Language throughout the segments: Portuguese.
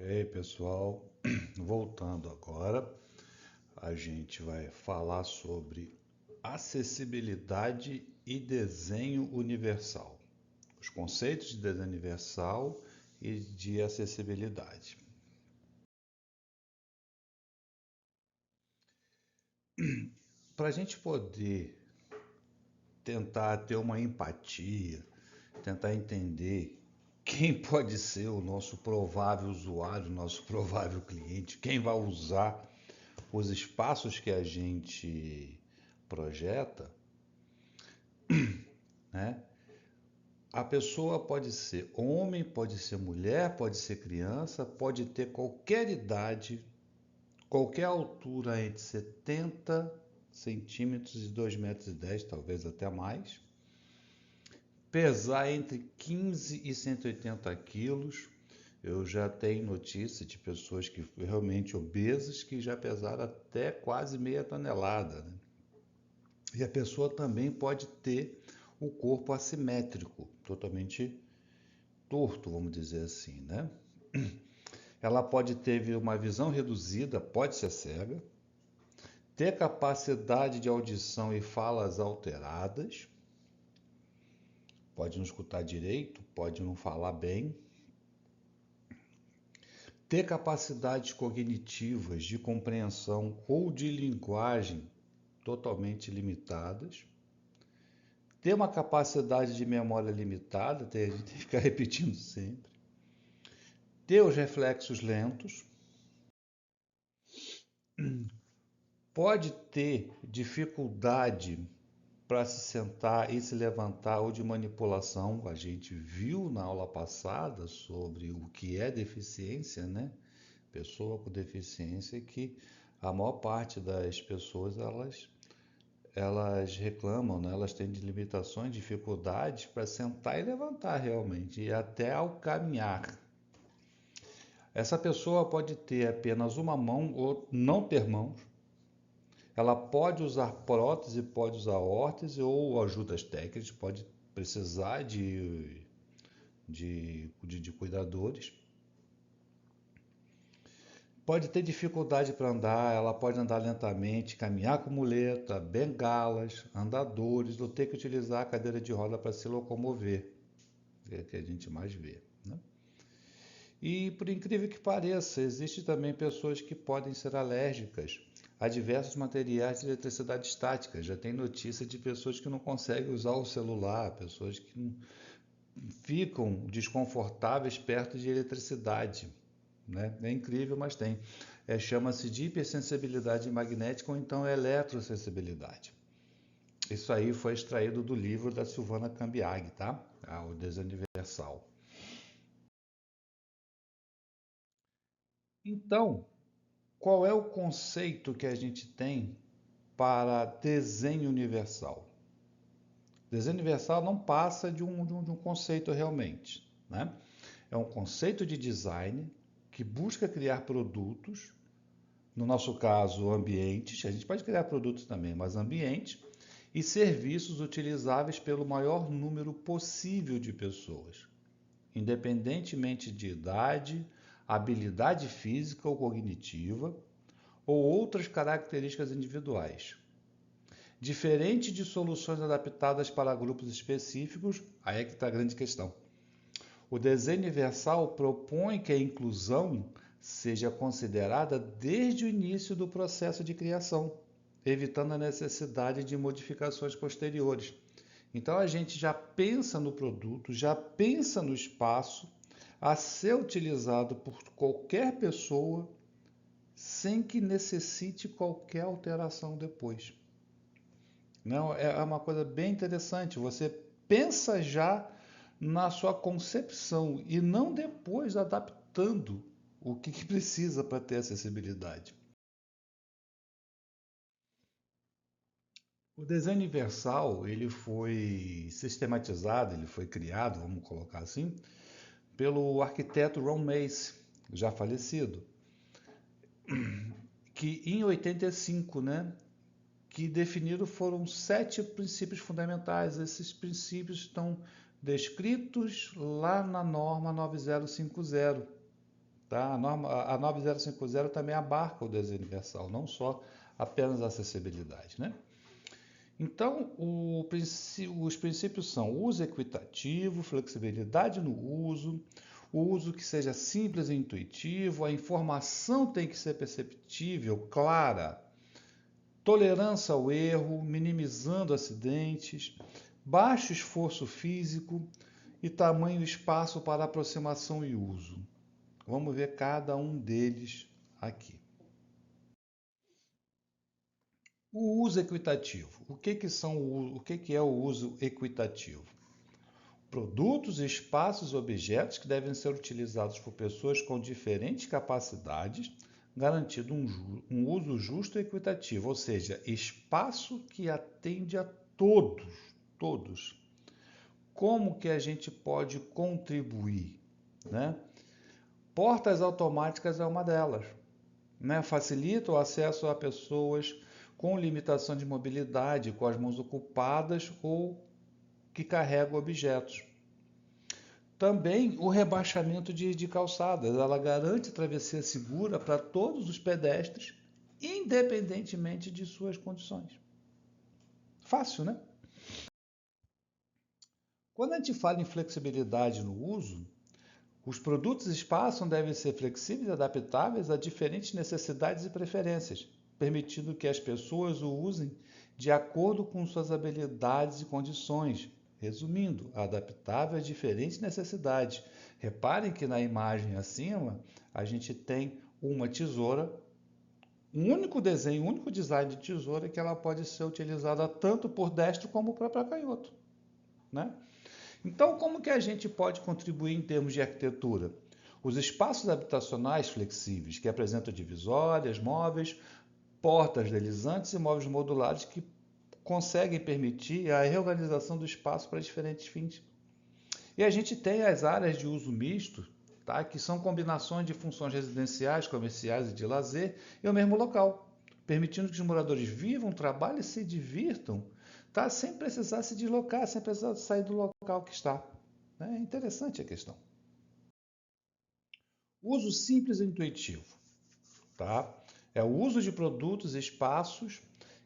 Ei, pessoal, voltando agora, a gente vai falar sobre acessibilidade e desenho universal. Os conceitos de desenho universal e de acessibilidade. Para a gente poder tentar ter uma empatia, tentar entender quem pode ser o nosso provável usuário, nosso provável cliente, quem vai usar os espaços que a gente projeta, né? A pessoa pode ser homem, pode ser mulher, pode ser criança, pode ter qualquer idade, qualquer altura entre 70 centímetros e 2,10 m, talvez até mais, pesar entre 15 e 180 quilos. Eu já tenho notícia de pessoas que realmente obesas que já pesaram até quase meia tonelada, né? E a pessoa também pode ter o corpo assimétrico, totalmente torto, vamos dizer assim, né? Ela pode ter uma visão reduzida, pode ser cega, ter capacidade de audição e falas alteradas, pode não escutar direito, pode não falar bem, ter capacidades cognitivas de compreensão ou de linguagem totalmente limitadas, ter uma capacidade de memória limitada, a gente tem que ficar repetindo sempre, ter os reflexos lentos, pode ter dificuldade para se sentar e se levantar ou de manipulação. A gente viu na aula passada sobre o que é deficiência, né? Pessoa com deficiência, que a maior parte das pessoas elas reclamam, né? Elas têm limitações, dificuldades para sentar e levantar realmente, e até ao caminhar. Essa pessoa pode ter apenas uma mão ou não ter mãos. Ela pode usar prótese, pode usar órtese ou ajudas técnicas, pode precisar de cuidadores. Pode ter dificuldade para andar, ela pode andar lentamente, caminhar com muleta, bengalas, andadores, ou ter que utilizar a cadeira de roda para se locomover, é o que a gente mais vê, né? E por incrível que pareça, existe também pessoas que podem ser alérgicas a diversos materiais de eletricidade estática. Já tem notícia de pessoas que não conseguem usar o celular, pessoas que não ficam desconfortáveis perto de eletricidade, né? É incrível, mas tem. Chama-se de hipersensibilidade magnética ou então eletrosensibilidade. Isso aí foi extraído do livro da Silvana Cambiag, tá? O Desenho Universal. Então, qual é o conceito que a gente tem para desenho universal? Desenho universal não passa de um conceito realmente, né? É um conceito de design que busca criar produtos, no nosso caso, ambientes. A gente pode criar produtos também, mas ambientes e serviços utilizáveis pelo maior número possível de pessoas, independentemente de idade, habilidade física ou cognitiva ou outras características individuais. Diferente de soluções adaptadas para grupos específicos, aí é que está a grande questão. O desenho universal propõe que a inclusão seja considerada desde o início do processo de criação, evitando a necessidade de modificações posteriores. Então a gente já pensa no produto, já pensa no espaço a ser utilizado por qualquer pessoa sem que necessite qualquer alteração depois. Não, é uma coisa bem interessante. Você pensa já na sua concepção e não depois adaptando o que precisa para ter acessibilidade. O desenho universal, ele foi sistematizado, ele foi criado, vamos colocar assim, pelo arquiteto Ron Mace, já falecido, que em 85, né, que definiram foram 7 princípios fundamentais. Esses princípios estão descritos lá na norma 9050. Tá? A 9050 também abarca o desenho universal, não só apenas a acessibilidade, né? Então, os princípios são uso equitativo, flexibilidade no uso, o uso que seja simples e intuitivo, a informação tem que ser perceptível, clara, tolerância ao erro, minimizando acidentes, baixo esforço físico e tamanho e espaço para aproximação e uso. Vamos ver cada um deles aqui. O uso equitativo. O que é o uso equitativo? Produtos, espaços e objetos que devem ser utilizados por pessoas com diferentes capacidades, garantindo um uso justo e equitativo, ou seja, espaço que atende a todos. Como que a gente pode contribuir, né? Portas automáticas é uma delas, né? Facilita o acesso a pessoas com limitação de mobilidade, com as mãos ocupadas ou que carregam objetos. Também o rebaixamento de calçadas, ela garante travessia segura para todos os pedestres, independentemente de suas condições. Fácil, né? Quando a gente fala em flexibilidade no uso, os produtos e espaços devem ser flexíveis e adaptáveis a diferentes necessidades e preferências, permitindo que as pessoas o usem de acordo com suas habilidades e condições. Resumindo, adaptável a diferentes necessidades. Reparem que na imagem acima a gente tem uma tesoura, um único desenho, um único design de tesoura que ela pode ser utilizada tanto por destro como para canhoto, né? Então, como que a gente pode contribuir em termos de arquitetura? Os espaços habitacionais flexíveis, que apresentam divisórias, móveis, portas deslizantes e móveis modulares que conseguem permitir a reorganização do espaço para diferentes fins. E a gente tem as áreas de uso misto, tá? Que são combinações de funções residenciais, comerciais e de lazer em um mesmo local, permitindo que os moradores vivam, trabalhem e se divirtam, tá? Sem precisar se deslocar, sem precisar sair do local que está. É interessante a questão. Uso simples e intuitivo. Tá? É o uso de produtos e espaços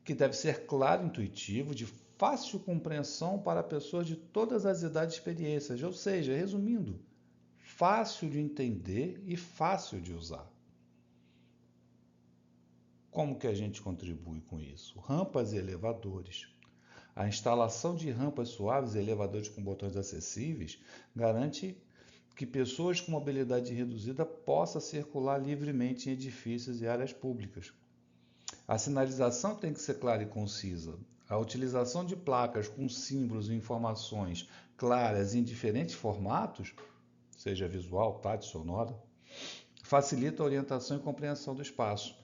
que deve ser claro e intuitivo, de fácil compreensão para pessoas de todas as idades e experiências. Ou seja, resumindo, fácil de entender e fácil de usar. Como que a gente contribui com isso? Rampas e elevadores. A instalação de rampas suaves e elevadores com botões acessíveis garante que pessoas com mobilidade reduzida possam circular livremente em edifícios e áreas públicas. A sinalização tem que ser clara e concisa. A utilização de placas com símbolos e informações claras em diferentes formatos, seja visual, tátil, sonora, facilita a orientação e compreensão do espaço.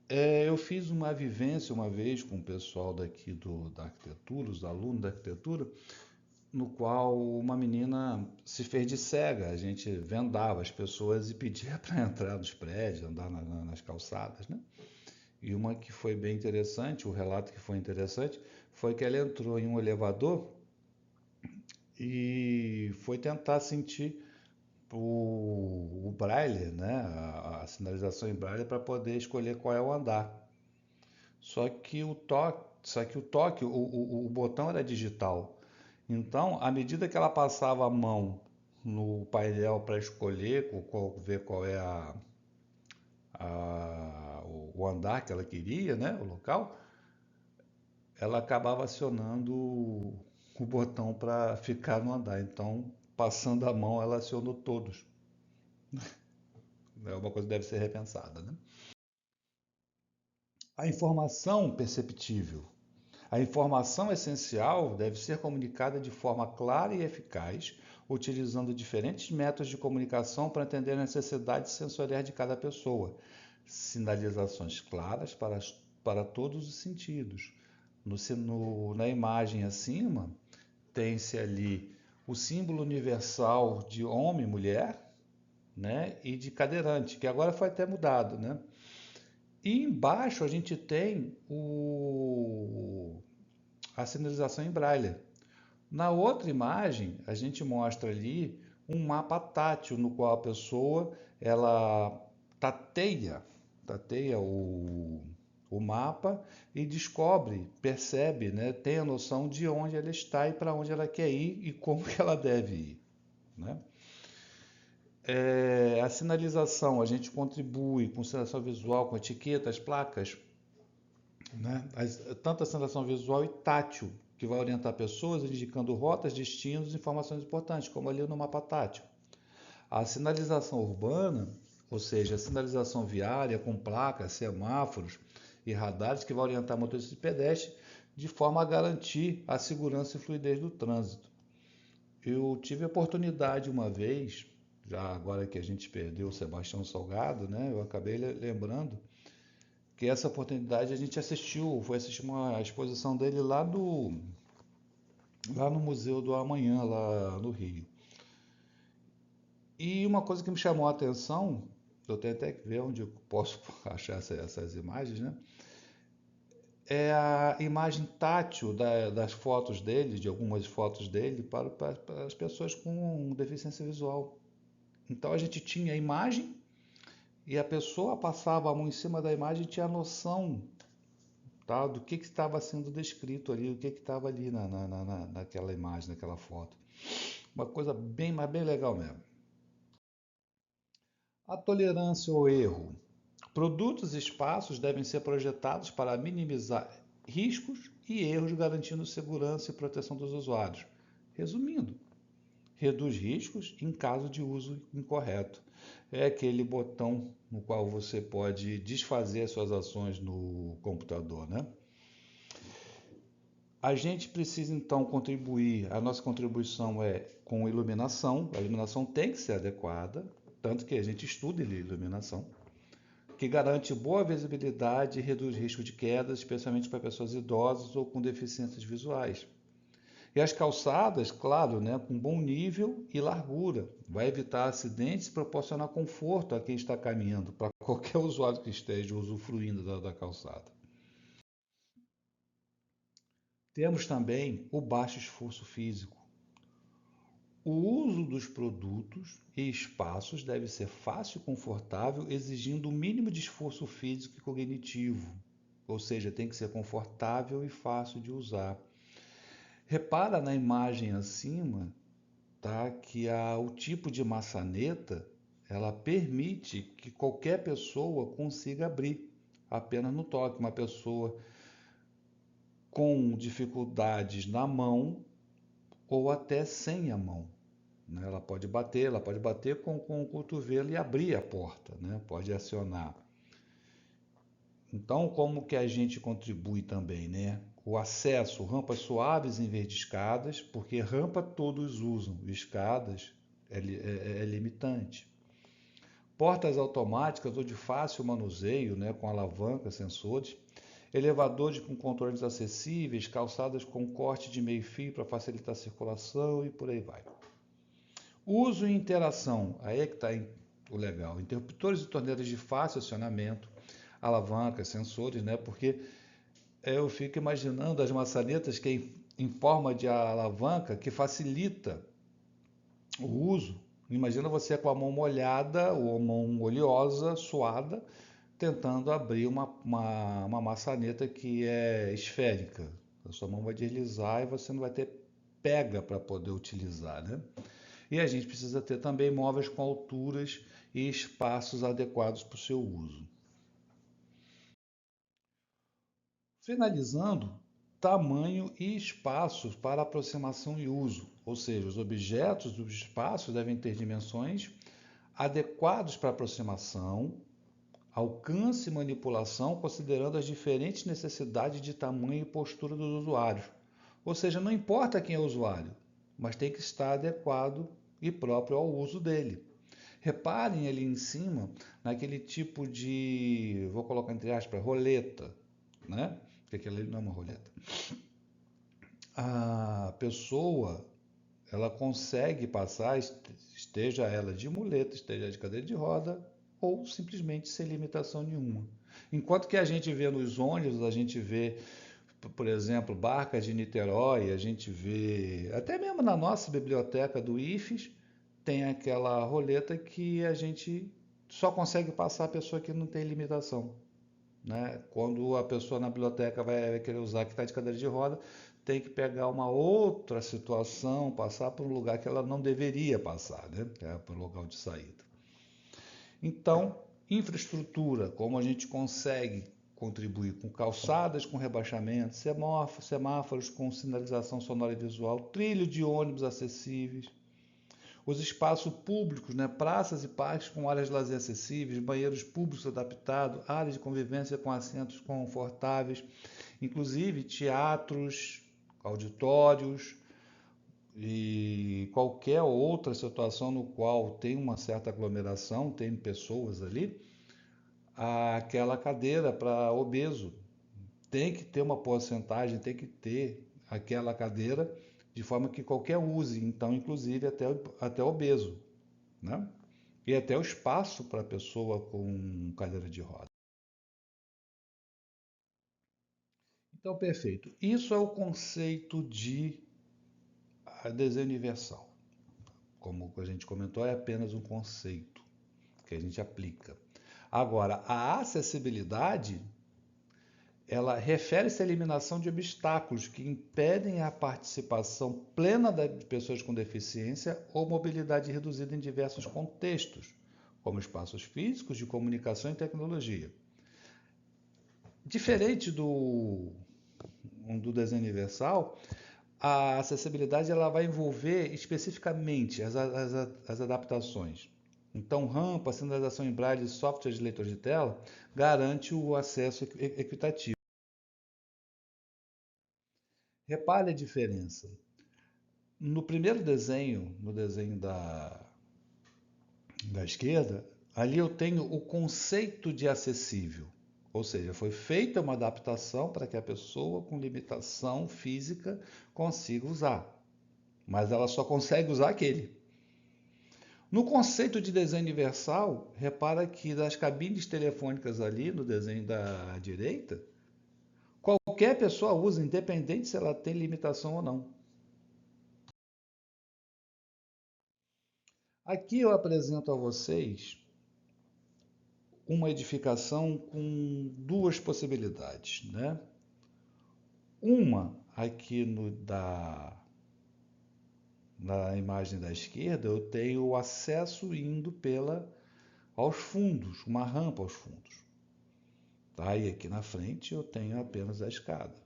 Eu fiz uma vivência uma vez com o pessoal daqui da arquitetura, os alunos da arquitetura, no qual uma menina se fez de cega. A gente vendava as pessoas e pedia para entrar nos prédios, andar nas calçadas, né? E uma que foi bem interessante, o relato que foi interessante, foi que ela entrou em um elevador e foi tentar sentir o braille, né? A sinalização em braille para poder escolher qual é o andar. O botão era digital. Então, à medida que ela passava a mão no painel para escolher, ver qual é o andar que ela queria, né, o local, ela acabava acionando o botão para ficar no andar. Então, passando a mão, ela acionou todos. É uma coisa que deve ser repensada, né? A informação perceptível. A informação essencial deve ser comunicada de forma clara e eficaz, utilizando diferentes métodos de comunicação para entender as necessidades sensoriais de cada pessoa. Sinalizações claras para todos os sentidos. Na imagem acima, tem-se ali o símbolo universal de homem e mulher, né, e de cadeirante, que agora foi até mudado, né? E embaixo a gente tem a sinalização em braille. Na outra imagem, a gente mostra ali um mapa tátil no qual a pessoa ela tateia o mapa e descobre, percebe, né, tem a noção de onde ela está e para onde ela quer ir e como que ela deve ir, né? A sinalização, a gente contribui com sinalização visual, com etiquetas, placas, né? Tanto a sinalização visual e tátil, que vai orientar pessoas, indicando rotas, destinos e informações importantes, como ali no mapa tátil. A sinalização urbana, ou seja, a sinalização viária com placas, semáforos e radares, que vai orientar motoristas e pedestres de forma a garantir a segurança e fluidez do trânsito. Eu tive a oportunidade uma vez, já agora que a gente perdeu o Sebastião Salgado, né? Eu acabei lembrando que essa oportunidade a gente foi assistir uma exposição dele lá no Museu do Amanhã, lá no Rio. E uma coisa que me chamou a atenção, eu tenho até que ver onde eu posso achar essas imagens, né? É a imagem tátil das fotos dele, de algumas fotos dele, para as pessoas com deficiência visual. Então a gente tinha a imagem e a pessoa passava a mão em cima da imagem e tinha noção, tá, do que estava sendo descrito ali, o que estava ali naquela imagem, naquela foto. Uma coisa mas bem legal mesmo. A tolerância ao erro. Produtos e espaços devem ser projetados para minimizar riscos e erros, garantindo segurança e proteção dos usuários. Resumindo, reduz riscos em caso de uso incorreto. É aquele botão no qual você pode desfazer as suas ações no computador, né? A gente precisa então contribuir, a nossa contribuição é com iluminação, a iluminação tem que ser adequada, tanto que a gente estuda iluminação, que garante boa visibilidade e reduz risco de quedas, especialmente para pessoas idosas ou com deficiências visuais. E as calçadas, claro, né, com bom nível e largura, vai evitar acidentes e proporcionar conforto a quem está caminhando, para qualquer usuário que esteja usufruindo da calçada. Temos também o baixo esforço físico. O uso dos produtos e espaços deve ser fácil e confortável, exigindo o mínimo de esforço físico e cognitivo, ou seja, tem que ser confortável e fácil de usar. Repara na imagem acima, tá, que o tipo de maçaneta ela permite que qualquer pessoa consiga abrir apenas no toque. Uma pessoa com dificuldades na mão ou até sem a mão, né? Ela pode bater com o cotovelo e abrir a porta, né? Pode acionar. Então, como que a gente contribui também, né? O acesso, rampas suaves em vez de escadas, porque rampa todos usam, escadas é limitante. Portas automáticas ou de fácil manuseio, né? Com alavanca, sensores. Elevadores com controles acessíveis, calçadas com corte de meio fio para facilitar a circulação e por aí vai. Uso e interação, aí é que está o legal. Interruptores e torneiras de fácil acionamento, alavancas, sensores, né? Porque eu fico imaginando as maçanetas que em forma de alavanca que facilita o uso. Imagina você com a mão molhada ou a mão oleosa, suada, tentando abrir uma maçaneta que é esférica. A sua mão vai deslizar e você não vai ter pega para poder utilizar, né? E a gente precisa ter também móveis com alturas e espaços adequados para o seu uso. Finalizando, tamanho e espaços para aproximação e uso, ou seja, os objetos dos espaços devem ter dimensões adequados para aproximação, alcance e manipulação, considerando as diferentes necessidades de tamanho e postura dos usuários. Ou seja, não importa quem é o usuário, mas tem que estar adequado e próprio ao uso dele. Reparem ali em cima naquele tipo de, vou colocar entre aspas, roleta, né? Porque aquilo ali não é uma roleta. A pessoa, ela consegue passar, esteja ela de muleta, esteja de cadeira de roda, ou simplesmente sem limitação nenhuma. Enquanto que a gente vê nos ônibus, a gente vê, por exemplo, Barcas de Niterói, a gente vê, até mesmo na nossa biblioteca do IFES, tem aquela roleta que a gente só consegue passar a pessoa que não tem limitação, né? Quando a pessoa na biblioteca vai querer usar que está de cadeira de roda, tem que pegar uma outra situação, passar por um lugar que ela não deveria passar, né? É para o local de saída. Então, infraestrutura, como a gente consegue contribuir com calçadas com rebaixamento, semáforos com sinalização sonora e visual, trilho de ônibus acessíveis, os espaços públicos, né, praças e parques com áreas de lazer acessíveis, banheiros públicos adaptados, áreas de convivência com assentos confortáveis, inclusive teatros, auditórios e qualquer outra situação no qual tem uma certa aglomeração, tem pessoas ali, aquela cadeira para obeso tem que ter uma porcentagem, tem que ter aquela cadeira de forma que qualquer use, então inclusive até obeso, né? E até o espaço para a pessoa com cadeira de roda. Então, perfeito. Isso é o conceito de desenho universal. Como a gente comentou, é apenas um conceito que a gente aplica. Agora, a acessibilidade, ela refere-se à eliminação de obstáculos que impedem a participação plena de pessoas com deficiência ou mobilidade reduzida em diversos contextos, como espaços físicos, de comunicação e tecnologia. Diferente do desenho universal, a acessibilidade ela vai envolver especificamente as adaptações. Então, rampa, sinalização em braille e software de leitor de tela garante o acesso equitativo. Repare a diferença. No primeiro desenho, no desenho da esquerda, ali eu tenho o conceito de acessível. Ou seja, foi feita uma adaptação para que a pessoa com limitação física consiga usar. Mas ela só consegue usar aquele. No conceito de desenho universal, repara que das cabines telefônicas ali no desenho da direita, qualquer pessoa usa, independente se ela tem limitação ou não. Aqui eu apresento a vocês uma edificação com duas possibilidades, né? Uma aqui na imagem da esquerda, eu tenho o acesso indo aos fundos, uma rampa aos fundos. Tá? E aqui na frente eu tenho apenas a escada.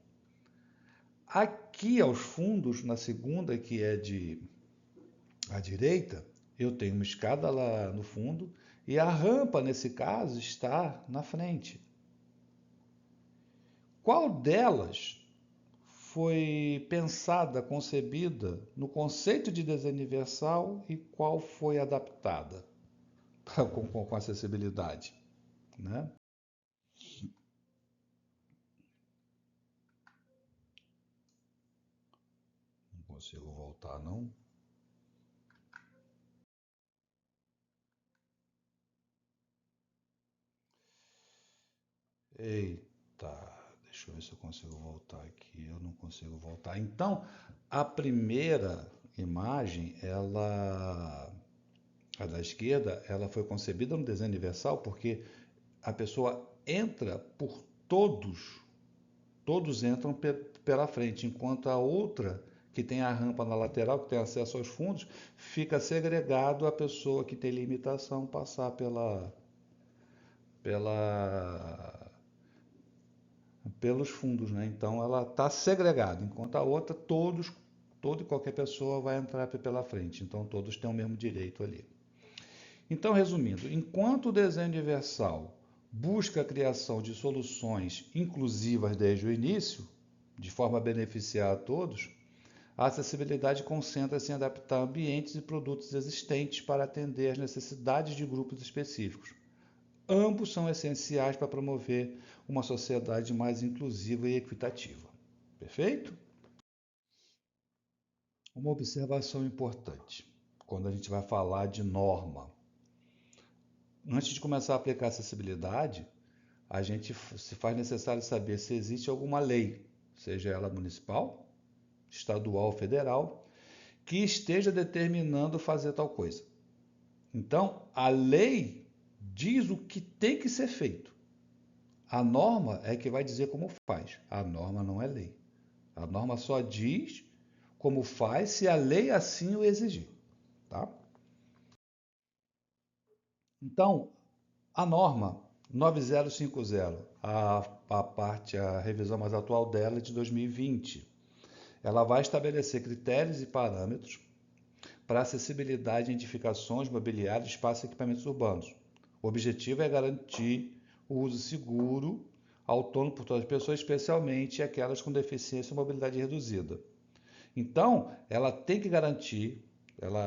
Aqui aos fundos, na segunda, que é à direita, eu tenho uma escada lá no fundo e a rampa, nesse caso, está na frente. Qual delas foi pensada, concebida no conceito de desenho universal e qual foi adaptada com acessibilidade, né? Não consigo voltar, não. Eita, deixa eu ver se eu consigo voltar aqui. Eu não consigo voltar. Então, a primeira imagem, a da esquerda, ela foi concebida no desenho universal porque a pessoa entra por todos entram pela frente, enquanto a outra, que tem a rampa na lateral, que tem acesso aos fundos, fica segregado a pessoa que tem limitação passar pela pelos fundos, né? Então ela está segregada, enquanto a outra, toda e qualquer pessoa vai entrar pela frente. Então todos têm o mesmo direito ali. Então, resumindo, enquanto o desenho universal busca a criação de soluções inclusivas desde o início, de forma a beneficiar a todos, a acessibilidade concentra-se em adaptar ambientes e produtos existentes para atender às necessidades de grupos específicos. Ambos são essenciais para promover uma sociedade mais inclusiva e equitativa. Perfeito? Uma observação importante quando a gente vai falar de norma. Antes de começar a aplicar acessibilidade, a gente se faz necessário saber se existe alguma lei, seja ela municipal, estadual ou federal, que esteja determinando fazer tal coisa. Então, a lei diz o que tem que ser feito. A norma é que vai dizer como faz. A norma não é lei. A norma só diz como faz se a lei assim o exigir, tá? Então, a norma 9050, a revisão mais atual dela é de 2020, ela vai estabelecer critérios e parâmetros para acessibilidade em edificações, mobiliários, espaços e equipamentos urbanos. O objetivo é garantir o uso seguro, autônomo por todas as pessoas, especialmente aquelas com deficiência ou mobilidade reduzida. Então, ela tem que garantir,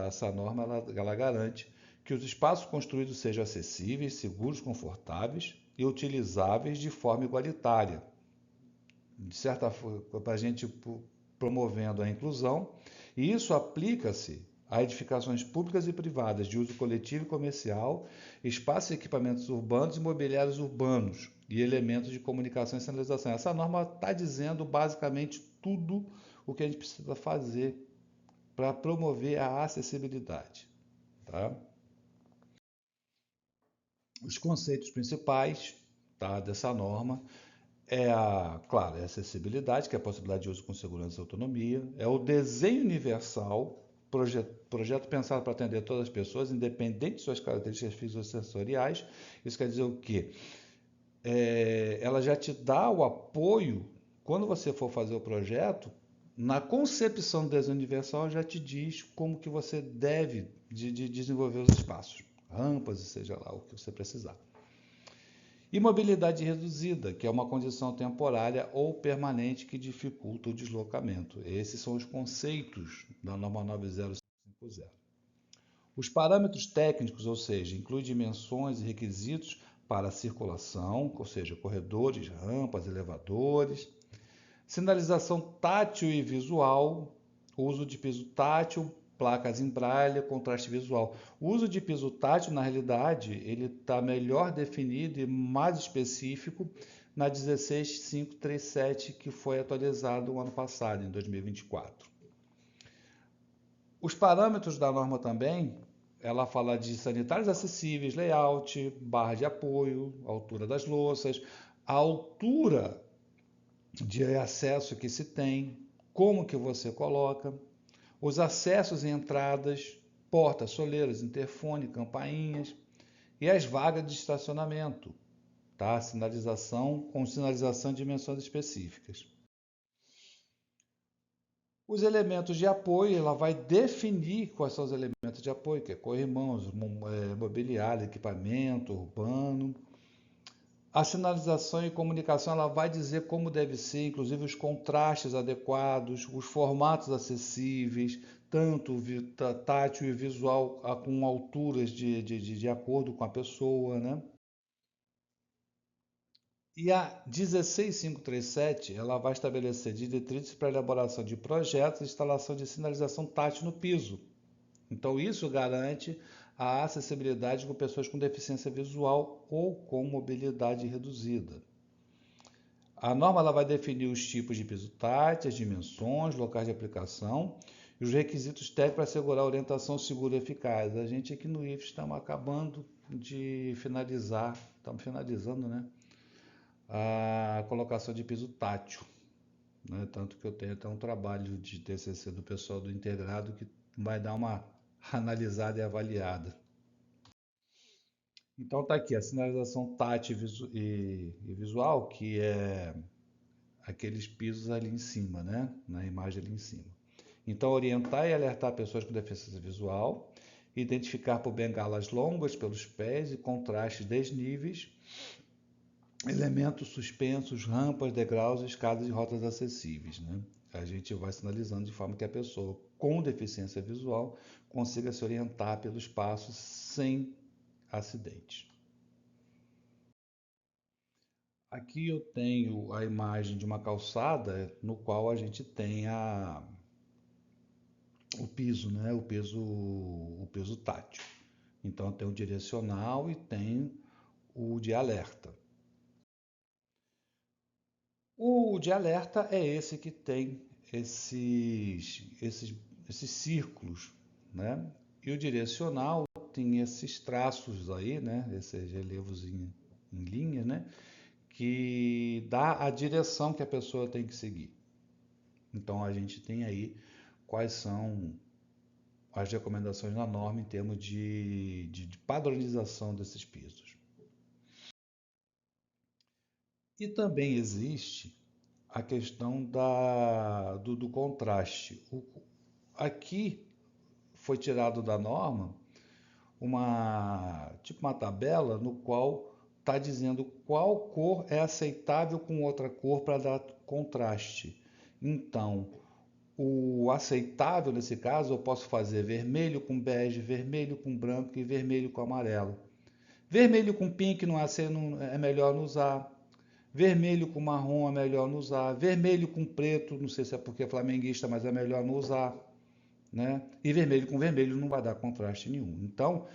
essa norma ela garante que os espaços construídos sejam acessíveis, seguros, confortáveis e utilizáveis de forma igualitária, de certa forma, para a gente promovendo a inclusão, e isso aplica-se a edificações públicas e privadas de uso coletivo e comercial, espaços e equipamentos urbanos e mobiliários urbanos e elementos de comunicação e sinalização. Essa norma está dizendo basicamente tudo o que a gente precisa fazer para promover a acessibilidade. Tá? Os conceitos principais, tá, dessa norma claro, é a acessibilidade, que é a possibilidade de uso com segurança e autonomia, é o desenho universal, projeto pensado para atender todas as pessoas, independente de suas características fisiosensoriais. Isso quer dizer o quê? Ela já te dá o apoio, quando você for fazer o projeto, na concepção do desenho universal já te diz como que você deve de desenvolver os espaços, rampas e seja lá o que você precisar. E mobilidade reduzida, que é uma condição temporária ou permanente que dificulta o deslocamento. Esses são os conceitos da norma 9050. Os parâmetros técnicos, ou seja, inclui dimensões e requisitos para a circulação, ou seja, corredores, rampas, elevadores, sinalização tátil e visual, uso de piso tátil, placas em braille, contraste visual. O uso de piso tátil, na realidade, ele está melhor definido e mais específico na 16537, que foi atualizado o ano passado, em 2024. Os parâmetros da norma também, ela fala de sanitários acessíveis, layout, barra de apoio, altura das louças, a altura de acesso que se tem, como que você coloca, os acessos e entradas, portas, soleiras, interfone, campainhas e as vagas de estacionamento, tá? Sinalização com sinalização de dimensões específicas. Os elementos de apoio, ela vai definir quais são os elementos de apoio, que é corrimãos, mobiliário, equipamento, urbano. A sinalização e comunicação ela vai dizer como deve ser, inclusive os contrastes adequados, os formatos acessíveis, tanto tátil e visual com alturas de acordo com a pessoa, né? E a 16537 ela vai estabelecer diretrizes para a elaboração de projetos e instalação de sinalização tátil no piso. Então, isso garante a acessibilidade com pessoas com deficiência visual ou com mobilidade reduzida. A norma ela vai definir os tipos de piso tátil, as dimensões, locais de aplicação e os requisitos técnicos para assegurar orientação segura e eficaz. A gente aqui no IFES estamos acabando de finalizar, estamos finalizando, né, a colocação de piso tátil, né? Tanto que eu tenho até um trabalho de TCC do pessoal do integrado que vai dar uma analisada e avaliada. Então tá aqui a sinalização tátil e visual, que é aqueles pisos ali em cima, né? Na imagem ali em cima. Então, orientar e alertar pessoas com deficiência visual, identificar por bengalas longas pelos pés e contrastes desníveis, elementos suspensos, rampas, degraus, escadas e rotas acessíveis, né? A gente vai sinalizando de forma que a pessoa com deficiência visual consiga se orientar pelo espaço sem acidentes. Aqui eu tenho a imagem de uma calçada no qual a gente tem o piso, né? O piso tátil. Então tem o direcional e tem o de alerta. O de alerta é esse que tem esses círculos, né? E o direcional tem esses traços aí, né? Esses relevos em linha, né? Que dá a direção que a pessoa tem que seguir. Então a gente tem aí quais são as recomendações na norma em termos de padronização desses pisos. E também existe a questão do contraste. Aqui foi tirado da norma uma tabela no qual está dizendo qual cor é aceitável com outra cor para dar contraste. Então, o aceitável nesse caso eu posso fazer vermelho com bege, vermelho com branco e vermelho com amarelo. Vermelho com pink é melhor não usar. Vermelho com marrom é melhor não usar. Vermelho com preto, não sei se é porque é flamenguista, mas é melhor não usar. Né? E vermelho com vermelho não vai dar contraste nenhum. Então,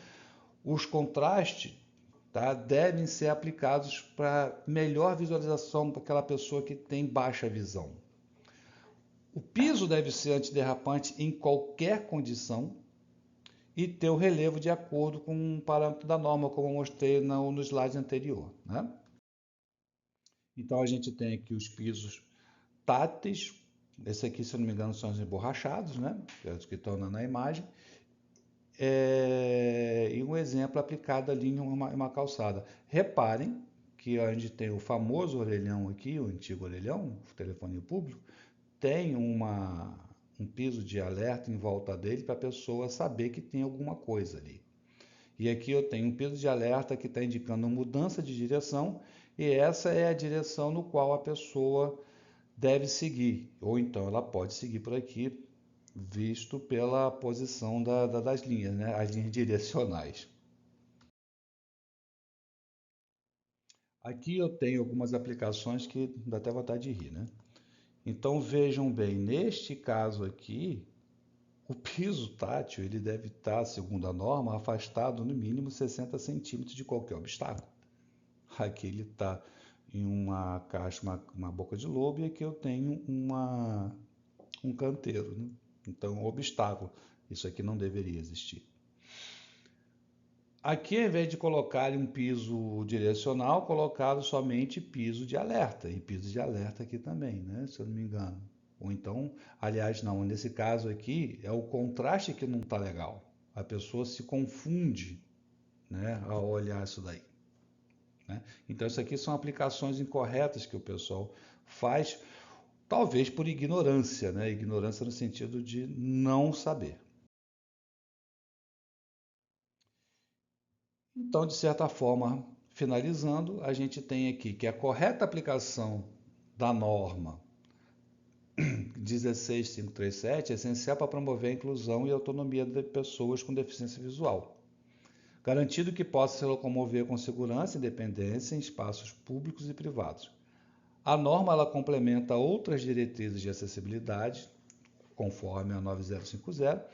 os contrastes, tá, devem ser aplicados para melhor visualização para aquela pessoa que tem baixa visão. O piso deve ser antiderrapante em qualquer condição e ter o relevo de acordo com o parâmetro da norma, como eu mostrei no slide anterior. Né? Então a gente tem aqui os pisos táteis, esse aqui, se eu não me engano, são os emborrachados, né? Os que estão na imagem. E um exemplo aplicado ali em uma calçada. Reparem que a gente tem o famoso orelhão aqui, o antigo orelhão, o telefone público, tem um piso de alerta em volta dele para a pessoa saber que tem alguma coisa ali. E aqui eu tenho um piso de alerta que está indicando mudança de direção e essa é a direção no qual a pessoa deve seguir, ou então ela pode seguir por aqui, visto pela posição das linhas, né? As linhas direcionais. Aqui eu tenho algumas aplicações que dá até vontade de rir, né? Então vejam bem, neste caso aqui, o piso tátil ele deve estar, segundo a norma, afastado no mínimo 60 centímetros de qualquer obstáculo. Aqui ele está em uma caixa, uma boca de lobo, e aqui eu tenho um canteiro, né? Então, um obstáculo. Isso aqui não deveria existir. Aqui, ao invés de colocar um piso direcional, colocaram somente piso de alerta. E piso de alerta aqui também, né? Se eu não me engano. Ou então, aliás, não, nesse caso aqui, é o contraste que não está legal. A pessoa se confunde, né, ao olhar isso daí. Né? Então, isso aqui são aplicações incorretas que o pessoal faz, talvez por ignorância, né? Ignorância no sentido de não saber. Então, de certa forma, finalizando, a gente tem aqui que a correta aplicação da norma 16537 é essencial para promover a inclusão e autonomia de pessoas com deficiência visual, garantido que possa se locomover com segurança e independência em espaços públicos e privados. A norma ela complementa outras diretrizes de acessibilidade, conforme a 9050,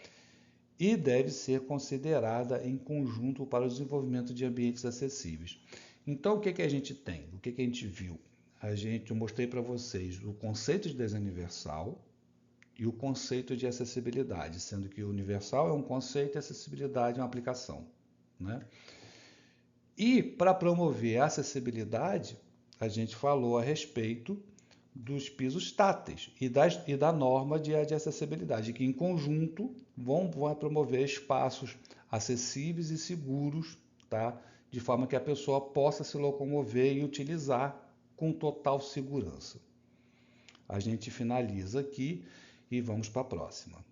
e deve ser considerada em conjunto para o desenvolvimento de ambientes acessíveis. Então, o que a gente tem? O que a gente viu? Eu mostrei para vocês o conceito de desenho universal e o conceito de acessibilidade, sendo que o universal é um conceito e a acessibilidade é uma aplicação. Né? E para promover a acessibilidade, a gente falou a respeito dos pisos táteis e da norma de acessibilidade, que em conjunto vão promover espaços acessíveis e seguros, tá? De forma que a pessoa possa se locomover e utilizar com total segurança. A gente finaliza aqui e vamos para a próxima.